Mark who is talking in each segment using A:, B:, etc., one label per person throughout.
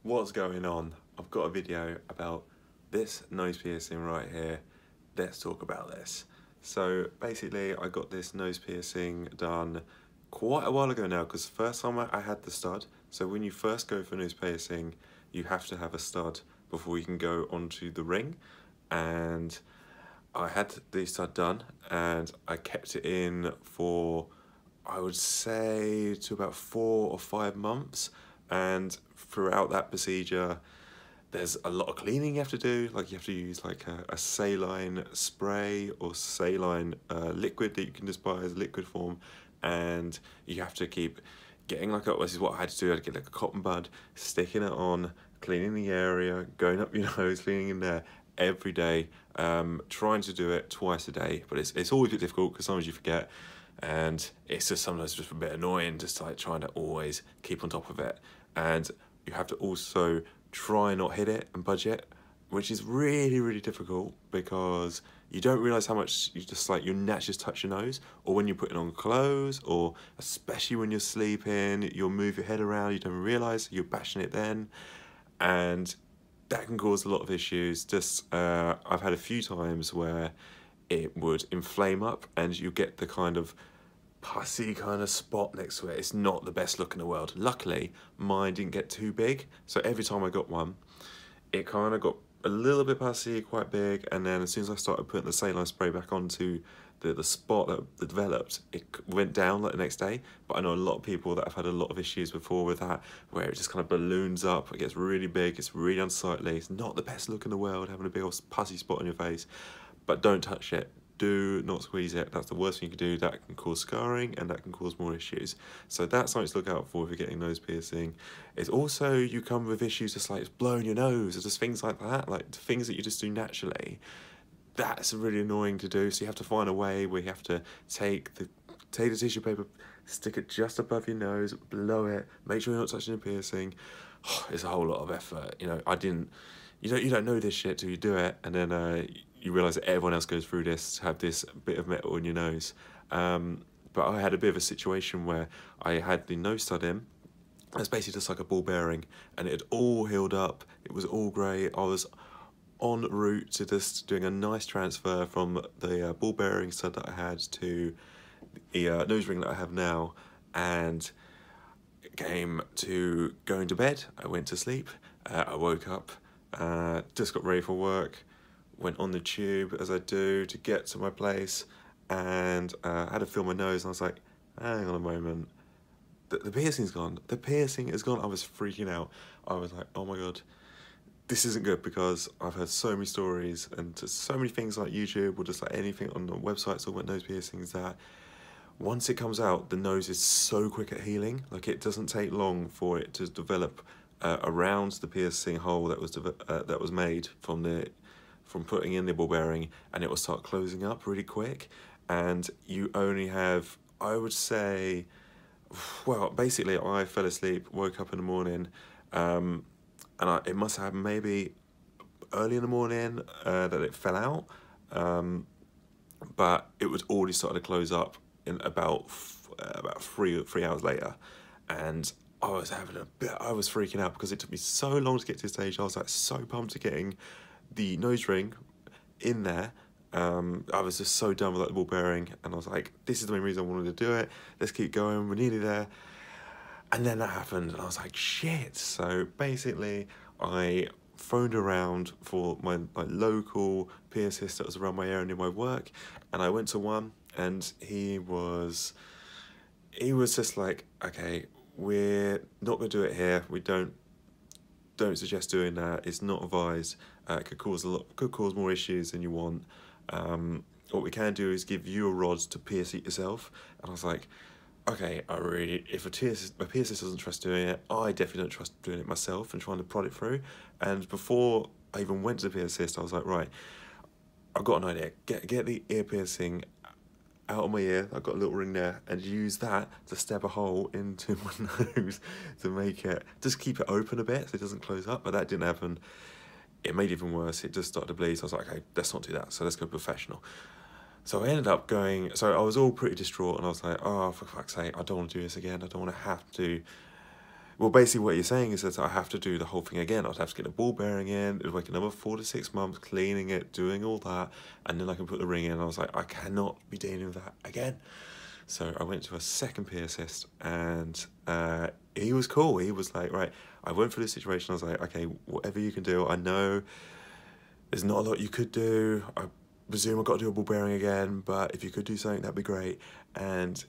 A: What's going on? I've got a video about this nose piercing right here. Let's talk about this. So basically I got this nose piercing done quite a while ago now, because first time I had the stud. So when you first go for nose piercing, you have to have a stud before you can go onto the ring. And I had the stud done and I kept it in for, I would say, to about 4 or 5 months. And throughout that procedure, there's a lot of cleaning you have to do. Like you have to use like a saline spray or saline liquid that you can just buy as a liquid form, and you have to keep getting like this is what I had to do. I had to get like a cotton bud, sticking it on, cleaning the area, going up your nose, cleaning in there every day, trying to do it twice a day. But it's always a bit difficult because sometimes you forget, and it's just sometimes just a bit annoying, just like trying to always keep on top of it. And you have to also try not hit it and budge it, which is really, really difficult because you don't realise how much you just like, you naturally just touch your nose, or when you're putting on clothes, or especially when you're sleeping, you'll move your head around, you don't realise you're bashing it then, and that can cause a lot of issues. Just I've had a few times where it would inflame up and you get the kind of pussy kind of spot next to it. It's not the best look in the world. Luckily, mine didn't get too big, so every time I got one, it kind of got a little bit pussy, quite big, and then as soon as I started putting the saline spray back onto the spot that developed, it went down like the next day. But I know a lot of people that have had a lot of issues before with that, where it just kind of balloons up, it gets really big, it's really unsightly. It's not the best look in the world, having a big old pussy spot on your face. But don't touch it. Do not squeeze it. That's the worst thing you can do. That can cause scarring and that can cause more issues. So that's something to look out for if you're getting nose piercing. It's also, you come with issues just like blowing your nose, or just things like that, like things that you just do naturally. That's really annoying to do. So you have to find a way where you have to take the tissue paper, stick it just above your nose, blow it, make sure you're not touching the piercing. It's a whole lot of effort. You know, you don't know this shit till you do it, and then you realise that everyone else goes through this, to have this bit of metal in your nose. But I had a bit of a situation where I had the nose stud in. It's basically just like a ball bearing, and it had all healed up. It was all great. I was en route to just doing a nice transfer from the ball bearing stud that I had to the nose ring that I have now, and it came to going to bed. I went to sleep. I woke up, just got ready for work, went on the tube as I do to get to my place, and I had to feel my nose, and I was like, hang on a moment, the piercing's gone. The piercing is gone. I was freaking out. I was like, oh my God, this isn't good, because I've heard so many stories and just so many things like YouTube or just like anything on the websites talking about nose piercings, that once it comes out, the nose is so quick at healing. Like it doesn't take long for it to develop around the piercing hole that was made from putting in the ball bearing, and it will start closing up really quick. And you only have, I would say, well, basically I fell asleep, woke up in the morning, and it must have maybe early in the morning that it fell out, but it was already started to close up in about 3 hours later. And I was freaking out because it took me so long to get to this stage. I was like so pumped to getting the nose ring in there. I was just so done with that ball bearing, and I was like, this is the main reason I wanted to do it. Let's keep going, we're nearly there. And then that happened, and I was like, shit. So basically, I phoned around for my local piercist that was around my area near my work, and I went to one, and he was just like, okay, we're not gonna do it here. We don't suggest doing that. It's not advised. It could cause more issues than you want. What we can do is give you a rod to pierce it yourself. And I was like, okay, if a piercist doesn't trust doing it, I definitely don't trust doing it myself and trying to prod it through. And before I even went to the piercist, I was like, right, I've got an idea. Get the ear piercing out of my ear. I've got a little ring there, and use that to stab a hole into my nose to make it, just keep it open a bit so it doesn't close up. But that didn't happen. It made it even worse. It just started to bleed. So I was like, okay, let's not do that. So let's go professional. So I ended up going, so I was all pretty distraught, and I was like, oh, for fuck's sake, I don't want to do this again. I don't want to have to Well, basically what you're saying is that I have to do the whole thing again. I'd have to get the ball bearing in, it would like another 4 to 6 months cleaning it, doing all that, and then I can put the ring in. I was like, I cannot be dealing with that again. So I went to a second piercist, and he was cool. He was like, right, I went through the situation. I was like, okay, whatever you can do. I know there's not a lot you could do. I presume I've got to do a ball bearing again, but if you could do something, that'd be great. And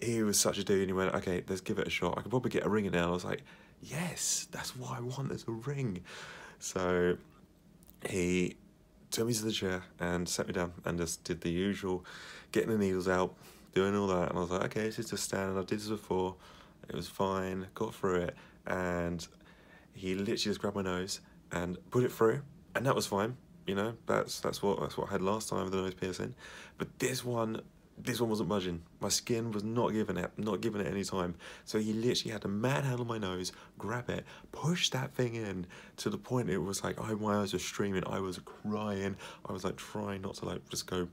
A: he was such a dude, and he went, okay, let's give it a shot. I could probably get a ring in there. And I was like, yes, that's what I want, there's a ring. So he took me to the chair and sat me down and just did the usual, getting the needles out, doing all that. And I was like, okay, this is just standard. I did this before. It was fine, got through it. And he literally just grabbed my nose and put it through. And that was fine. You know, that's what I had last time with the nose piercing. But this one wasn't budging. My skin was not giving it any time. So he literally had to manhandle my nose, grab it, push that thing in to the point it was like, my eyes were streaming, I was crying, I was like trying not to like just go,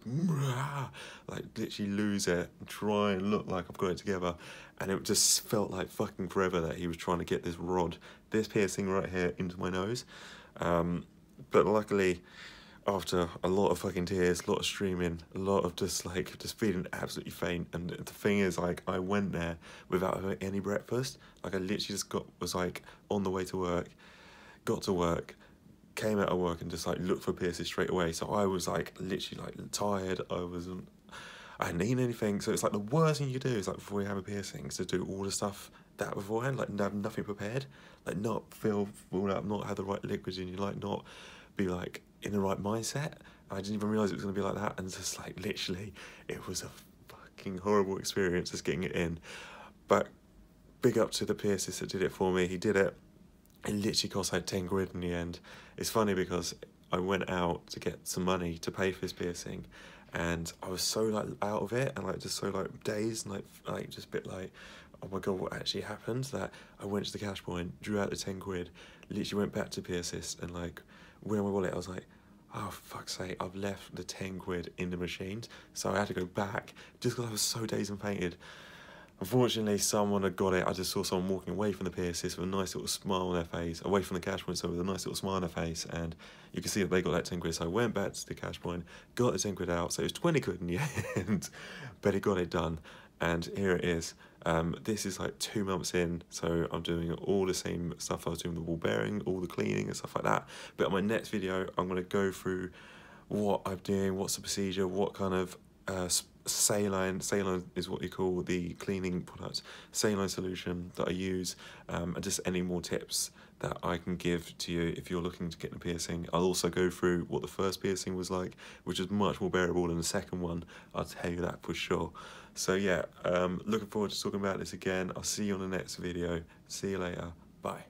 A: like literally lose it, try and look like I've got it together. And it just felt like fucking forever that he was trying to get this piercing right here into my nose. But luckily, after a lot of fucking tears, a lot of streaming, a lot of just feeling absolutely faint. And the thing is, like, I went there without having any breakfast. Like, I literally just was like on the way to work, got to work, came out of work and just like looked for piercings straight away. So I was like literally like tired. I hadn't eaten anything. So it's like the worst thing you do is like before you have a piercing is to do all the stuff that beforehand, like have nothing prepared, like not feel full up, not have the right liquids in you, like not be like in the right mindset. I didn't even realise it was going to be like that, and just like literally it was a fucking horrible experience just getting it in. But big up to the piercist that did it for me. He did it. It literally cost like 10 quid in the end. It's funny because I went out to get some money to pay for this piercing, and I was so like out of it and like just so like dazed and like just a bit like, oh my god, what actually happened, that I went to the cash point, drew out the 10 quid, literally went back to piercist and like went in my wallet. I was like, oh fuck's sake, I've left the 10 quid in the machines. So I had to go back just because I was so dazed and fainted. Unfortunately, someone had got it. I just saw someone walking away from the piercist with a nice little smile on their face, away from the cash point, so with a nice little smile on their face, and you can see that they got that 10 quid. So I went back to the cash point, got the 10 quid out, so it was 20 quid in the end, but he got it done, and here it is. This is like 2 months in, so I'm doing all the same stuff I was doing, the ball bearing, all the cleaning and stuff like that. But in my next video, I'm going to go through what I'm doing, what's the procedure, what kind of saline is what you call the cleaning product, saline solution that I use, and just any more tips that I can give to you if you're looking to get a piercing. I'll also go through what the first piercing was like, which is much more bearable than the second one, I'll tell you that for sure. So yeah, looking forward to talking about this again. I'll see you on the next video. See you later. Bye.